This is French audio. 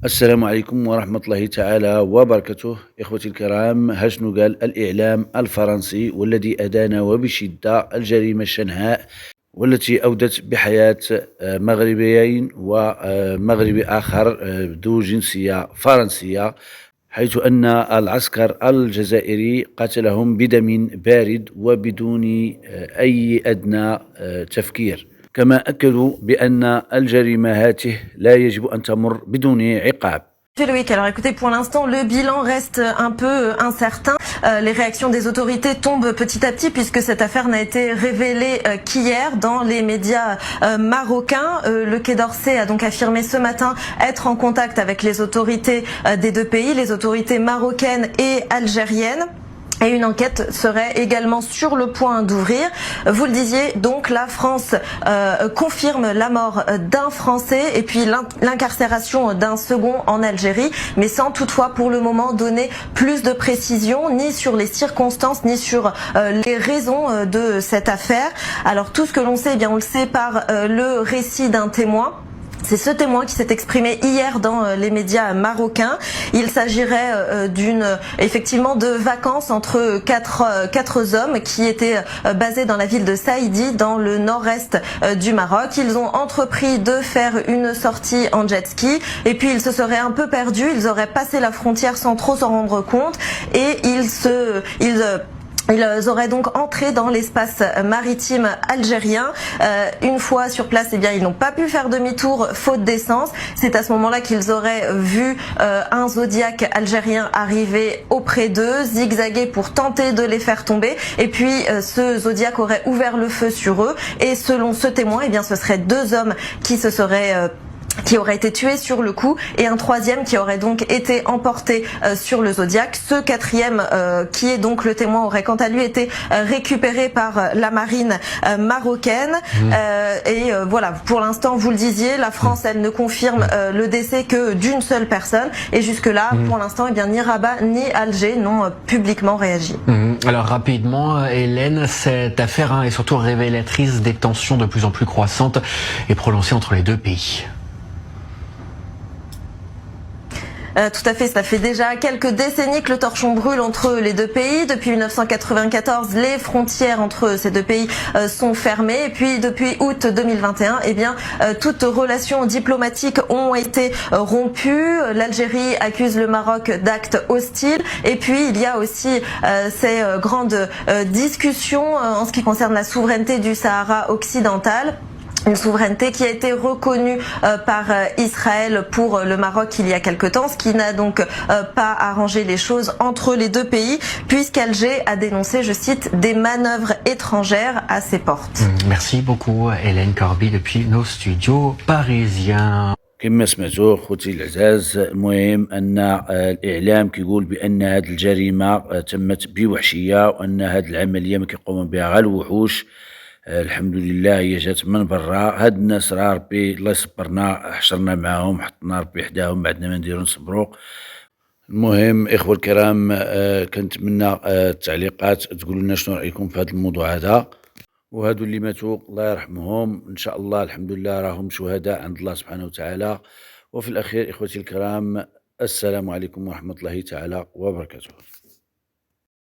السلام عليكم ورحمة الله تعالى وبركاته. إخوتي الكرام، ها شنو قال الإعلام الفرنسي والذي أدان وبشدة الجريمة الشنهاء والتي أودت بحياة مغربيين ومغربي آخر ذو جنسية فرنسية، حيث أن العسكر الجزائري قتلهم بدم بارد وبدون أي أدنى تفكير. كما أكدوا بأن الجريمة هاته لا يجب أن تمر بدون عقاب. Loïc, alors écoutez, pour l'instant, le bilan reste un peu incertain. Les réactions des autorités tombent petit à petit puisque cette affaire n'a été révélée qu'hier dans les médias marocains. Le Quai d'Orsay a donc affirmé ce matin être en contact avec les autorités des deux pays, les autorités marocaines et algériennes. Et une enquête serait également sur le point d'ouvrir. Vous le disiez, donc la France confirme la mort d'un Français et puis l'incarcération d'un second en Algérie, mais sans toutefois pour le moment donner plus de précisions ni sur les circonstances ni sur les raisons de cette affaire. Alors tout ce que l'on sait, eh bien on le sait par le récit d'un témoin. C'est ce témoin qui s'est exprimé hier dans les médias marocains. Il s'agirait effectivement de vacances entre quatre hommes qui étaient basés dans la ville de Saïdi, dans le nord-est du Maroc. Ils ont entrepris de faire une sortie en jet ski et puis ils se seraient un peu perdus. Ils auraient passé la frontière sans trop s'en rendre compte et ils auraient donc entré dans l'espace maritime algérien. Une fois sur place, eh bien, ils n'ont pas pu faire demi-tour faute d'essence. C'est à ce moment-là qu'ils auraient vu un Zodiac algérien arriver auprès d'eux, zigzaguer pour tenter de les faire tomber. Et puis, ce Zodiac aurait ouvert le feu sur eux. Et selon ce témoin, eh bien, ce seraient deux hommes qui aurait été tué sur le coup et un troisième qui aurait donc été emporté sur le Zodiac. Ce quatrième qui est donc le témoin aurait quant à lui été récupéré par la marine marocaine. Voilà, pour l'instant vous le disiez, la France elle ne confirme le décès que d'une seule personne et jusque là pour l'instant eh bien ni Rabat ni Alger n'ont publiquement réagi. Alors rapidement Hélène, cette affaire est surtout révélatrice des tensions de plus en plus croissantes et prononcées entre les deux pays. Tout à fait, ça fait déjà quelques décennies que le torchon brûle entre les deux pays. Depuis 1994, les frontières entre ces deux pays sont fermées. Et puis depuis août 2021, eh bien, toutes relations diplomatiques ont été rompues. L'Algérie accuse le Maroc d'actes hostiles. Et puis il y a aussi ces grandes discussions en ce qui concerne la souveraineté du Sahara occidental. Une souveraineté qui a été reconnue par Israël pour le Maroc il y a quelque temps, ce qui n'a donc pas arrangé les choses entre les deux pays, puisqu'Alger a dénoncé, je cite, des manœuvres étrangères à ses portes. Merci beaucoup Hélène Corby depuis nos studios parisiens. كما سمعتوا خوتي العزاز، المهم ان الاعلام كيقول بان هذه الجريمه تمت بوحشيه وان هذه العمليه ما كيقوم بها غير الوحوش. الحمد لله هي جات من برا. هاد الناس راه ربي الله يصبرنا، حشرنا معاهم، حطنا ربي حداهم، بعدنا ما نديرو نصبرو. المهم اخوة الكرام، كنتمنى التعليقات تقولوا لنا شنو رايكم في هذا الموضوع هذا. وهادو اللي ماتوا الله يرحمهم ان شاء الله، الحمد لله راهم شهداء عند الله سبحانه وتعالى. وفي الاخير اخوتي الكرام، السلام عليكم ورحمة الله تعالى وبركاته.